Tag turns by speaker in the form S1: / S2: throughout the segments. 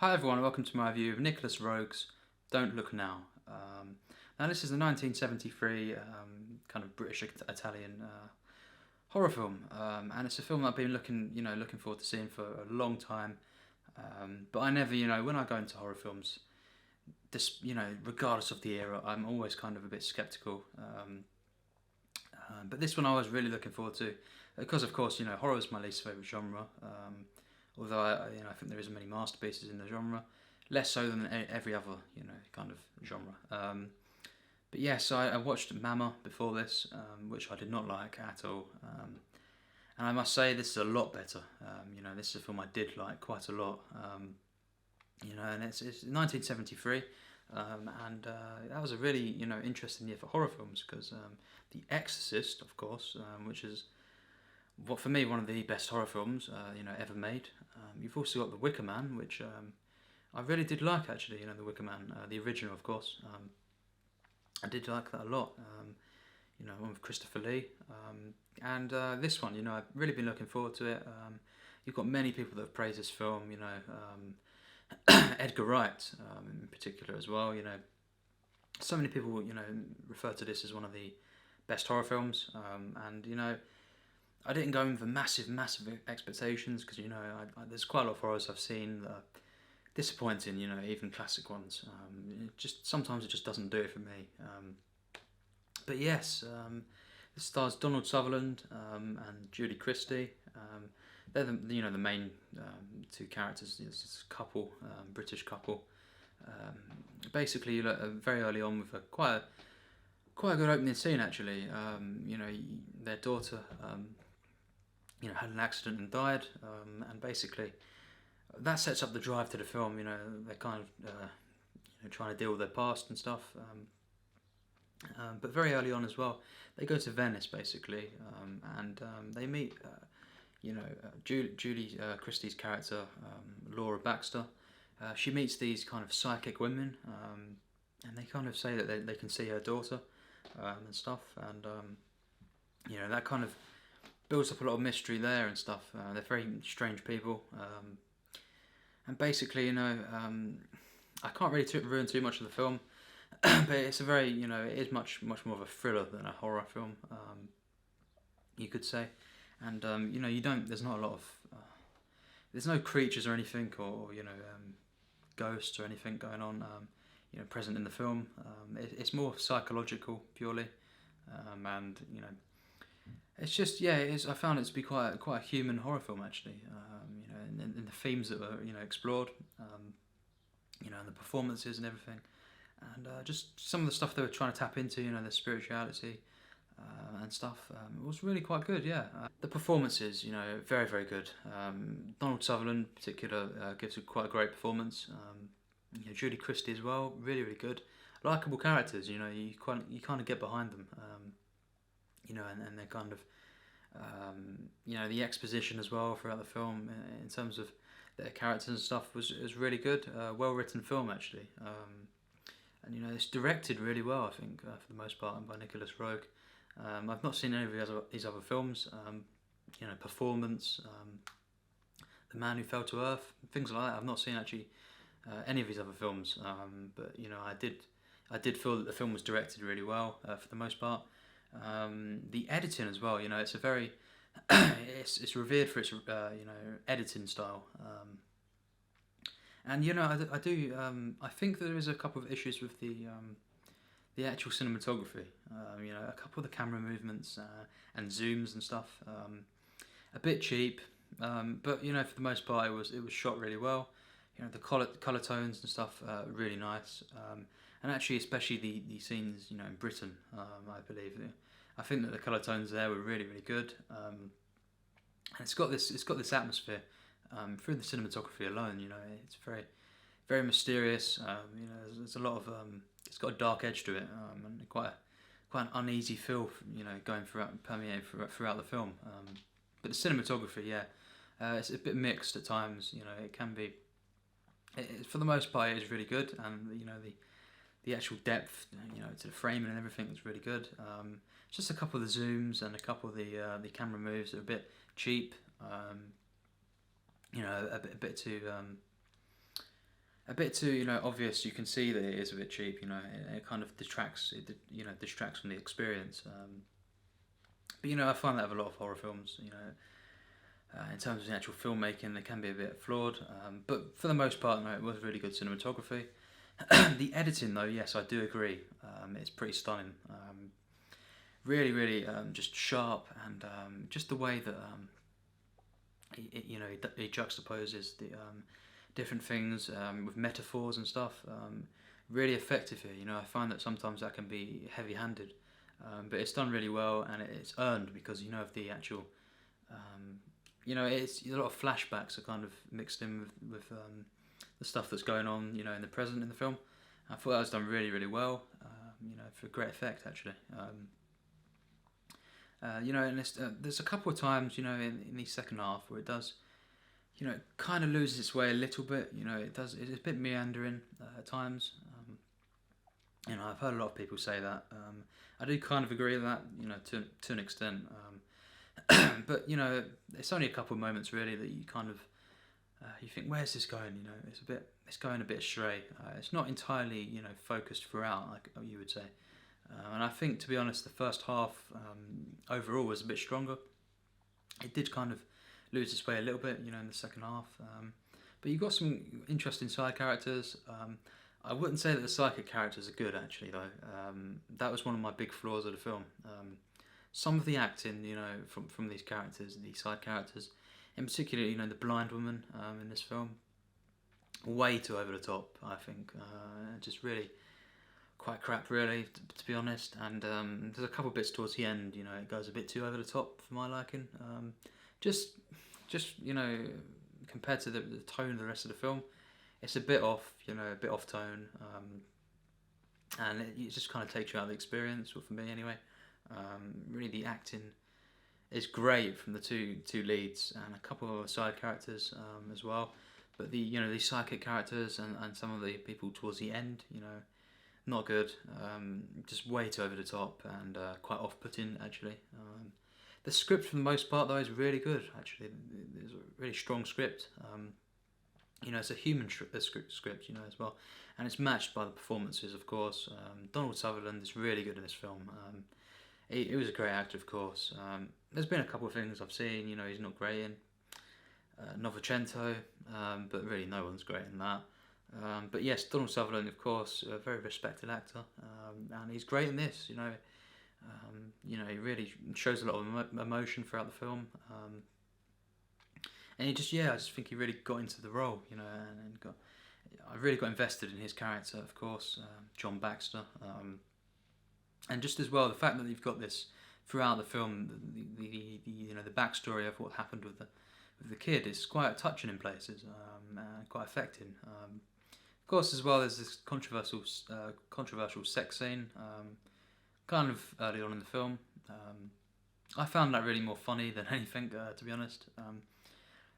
S1: Hi everyone, welcome to my review of Nicolas Roeg's Don't Look Now. Now this is the 1973 kind of British-Italian horror film, and it's a film I've been looking forward to seeing for a long time. But I never, when I go into horror films, regardless of the era, I'm always kind of a bit skeptical. But this one I was really looking forward to, because of course, horror is my least favourite genre. Although I think there isn't many masterpieces in the genre, less so than every other kind of genre. But yes, I watched Mama before this, which I did not like at all, and I must say this is a lot better. This is a film I did like quite a lot. And it's 1973, and that was a really interesting year for horror films because The Exorcist, of course, which is what for me one of the best horror films ever made. You've also got The Wicker Man, which I really did like actually. The Wicker Man, the original, of course. I did like that a lot. One with Christopher Lee, and this one, I've really been looking forward to it. You've got many people that have praised this film. Edgar Wright in particular as well. So many people refer to this as one of the best horror films, and I didn't go in for massive expectations because there's quite a lot of horrors I've seen that are disappointing. Even classic ones. Sometimes it just doesn't do it for me. But yes, this stars Donald Sutherland and Julie Christie. They're the main two characters. It's a couple, British couple. Basically, very early on with quite a good opening scene actually. Their daughter had an accident and died, and basically that sets up the drive to the film. They're kind of trying to deal with their past and stuff, but very early on as well, they go to Venice basically, and they meet Julie Christie's character, Laura Baxter. She meets these kind of psychic women, and they kind of say that they can see her daughter and stuff, and that kind of builds up a lot of mystery there and stuff. They're very strange people, and basically, I can't really ruin too much of the film, but it's a very, it is much more of a thriller than a horror film, you could say, and there's not a lot of, there's no creatures or anything, or ghosts or anything going on, present in the film. It's more psychological purely, and it's just it is. I found it to be quite a human horror film actually. In the themes that were explored, and the performances and everything, and just some of the stuff they were trying to tap into, the spirituality and stuff. It was really quite good. Yeah, the performances, very good. Donald Sutherland in particular gives quite a great performance. Julie Christie as well, really good. Likeable characters, you kind of get behind them. And they're kind of, the exposition as well throughout the film in terms of their characters and stuff was really good. Well written film actually, and it's directed really well. I think for the most part by Nicolas Roeg. I've not seen any of these other films. Performance, The Man Who Fell to Earth, things like that. I've not seen actually any of his other films. But I did feel that the film was directed really well for the most part. The editing as well, it's a very it's revered for its editing style, and I think there is a couple of issues with the actual cinematography. A couple of the camera movements and zooms and stuff, a bit cheap, but for the most part it was shot really well. The color tones and stuff really nice. And actually, especially the scenes, in Britain, I believe. I think that the colour tones there were really good, and it's got this atmosphere through the cinematography alone. It's very mysterious. There's a lot of it's got a dark edge to it, and quite an uneasy feel, going permeating throughout the film. But the cinematography, it's a bit mixed at times. It can be. For the most part, it is really good, and the actual depth, to the framing and everything is really good. Just a couple of the zooms and a couple of the camera moves are a bit cheap. A bit too a bit too, obvious. You can see that it is a bit cheap. It kind of detracts. Distracts from the experience. But I find that with a lot of horror films. In terms of the actual filmmaking, they can be a bit flawed. But for the most part, no, it was really good cinematography. The editing, though, yes, I do agree. It's pretty stunning. Really, really, just sharp, and just the way that he juxtaposes the different things with metaphors and stuff. Really effective here. I find that sometimes that can be heavy-handed, but it's done really well, and it's earned because of the actual. It's a lot of flashbacks are kind of mixed in with the stuff that's going on, in the present in the film. I thought that was done really, really well. For great effect actually. And there's a couple of times, in the second half where it does, it kind of loses its way a little bit. It does. It's a bit meandering at times. I've heard a lot of people say that. I do kind of agree with that, to an extent. But it's only a couple of moments really that you kind of you think, where's this going? It's going a bit astray. It's not entirely focused throughout, like you would say. And I think, to be honest, the first half overall was a bit stronger. It did kind of lose its way a little bit, in the second half. But you've got some interesting side characters. I wouldn't say that the psychic characters are good, actually, though. That was one of my big flaws of the film. Some of the acting, from these characters, these side characters, in particular, the blind woman in this film, way too over the top, I think. Just really quite crap, really, to be honest. And there's a couple of bits towards the end, it goes a bit too over the top for my liking. Just compared to the tone of the rest of the film, it's a bit off, a bit off tone. And it just kind of takes you out of the experience, or for me anyway. Really, the acting is great from the two leads and a couple of other side characters as well. But the psychic characters and some of the people towards the end, not good. Just way too over the top and quite off-putting actually. The script for the most part though is really good actually. There's a really strong script. It's a human script as well, and it's matched by the performances, of course. Donald Sutherland is really good in this film. He was a great actor, of course. There's been a couple of things I've seen, he's not great in. Novecento, but really no one's great in that. But yes, Donald Sutherland, of course, a very respected actor, and he's great in this. He really shows a lot of emotion throughout the film, and I just think he really got into the role, I really got invested in his character, of course, John Baxter. And just as well, the fact that you've got this throughout the film, the backstory of what happened with the kid is quite touching in places, quite affecting. Of course, as well, there's this controversial sex scene, kind of early on in the film. I found that really more funny than anything, to be honest.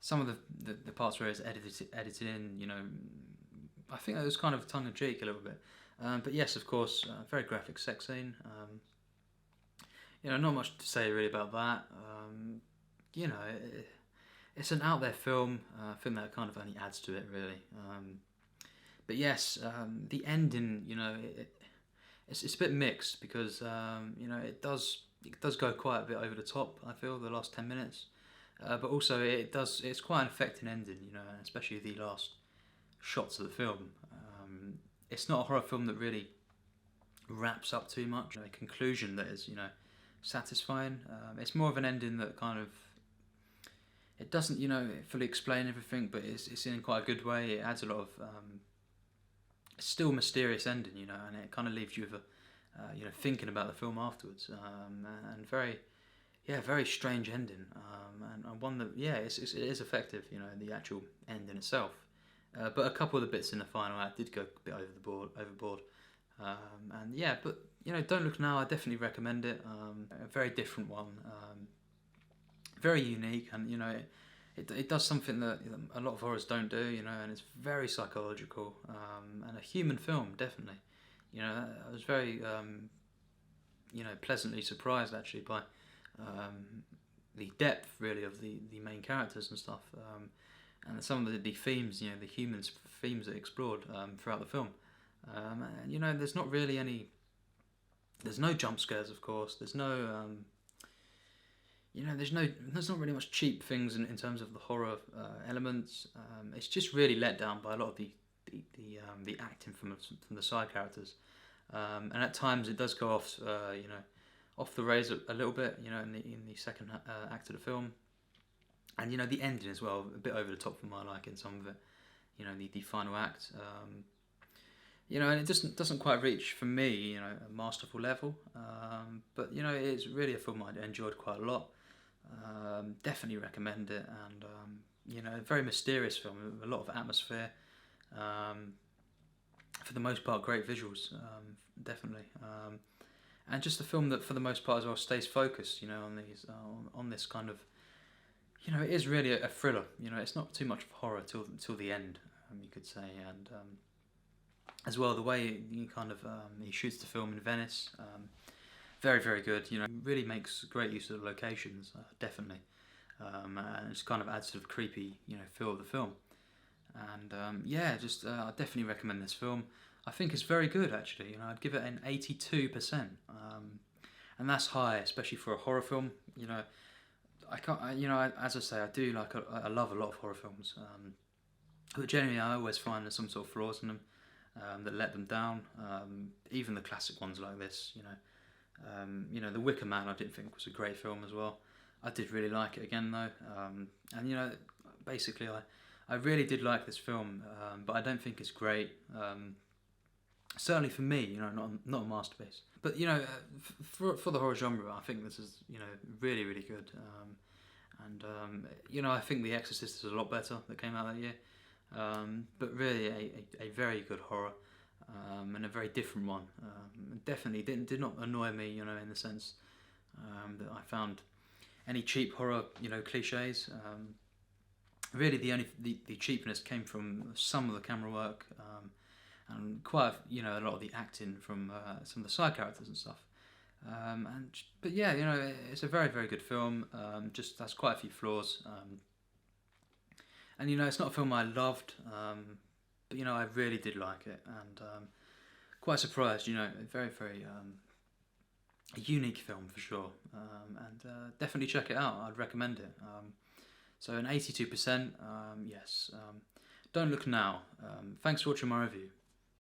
S1: Some of the parts where it's edited in, I think it was kind of tongue in cheek a little bit. But yes, of course, very graphic sex scene. Not much to say really about that. It's an out there film. I think that kind of only adds to it really. But yes, the ending, it's a bit mixed because it does go quite a bit over the top. I feel the last 10 minutes, but also it's quite an affecting ending. Especially the last shots of the film. It's not a horror film that really wraps up too much. A conclusion that is, satisfying. It's more of an ending that kind of, it doesn't, fully explain everything, but it's in quite a good way. It adds a lot of, it's still a mysterious ending, and it kind of leaves you with thinking about the film afterwards. And very strange ending. And one that, it is effective, the actual ending itself. But a couple of the bits in the final act did go a bit overboard. But Don't Look Now, I definitely recommend it. A very different one, very unique, and it does something that a lot of horrors don't do, and it's very psychological, and a human film, definitely. I was very pleasantly surprised actually by the depth really of the main characters and stuff. and some of the themes, the humans themes that explored throughout the film. And there's not really any. There's no jump scares, of course. There's no. There's not really much cheap things in terms of the horror elements. It's just really let down by a lot of the acting from the side characters, and at times it does go off off the rails a little bit, in the second act of the film, and the ending as well, a bit over the top for my liking. Some of it, the final act, and it doesn't quite reach for me, a masterful level, but it's really a film I enjoyed quite a lot. Definitely recommend it, and a very mysterious film, a lot of atmosphere. For the most part, great visuals, definitely, and just a film that, for the most part as well, stays focused, on this kind of, it is really a thriller. It's not too much of horror till the end, you could say, and as well the way he shoots the film in Venice. Very, very good. Really makes great use of the locations, definitely, and it just kind of adds to the creepy, feel of the film. And I definitely recommend this film. I think it's very good, actually. I'd give it an 82%, and that's high, especially for a horror film. I can't. As I say, I love a lot of horror films, but generally I always find there's some sort of flaws in them that let them down. Even the classic ones like this, The Wicker Man, I didn't think was a great film as well. I did really like it again though, and basically I really did like this film, but I don't think it's great. Certainly for me, not a masterpiece. But for the horror genre, I think this is really, really good. I think The Exorcist is a lot better, that came out that year. But really a very good horror. And a very different one. Definitely did not annoy me, in the sense that I found any cheap horror, cliches. Really, the cheapness came from some of the camera work, and quite a lot of the acting from some of the side characters and stuff. It's a very, very good film. Just has quite a few flaws, and it's not a film I loved. But I really did like it, and quite surprised. Very, very a unique film for sure, and definitely check it out. I'd recommend it. So an 82%, yes. Don't Look Now. Thanks for watching my review.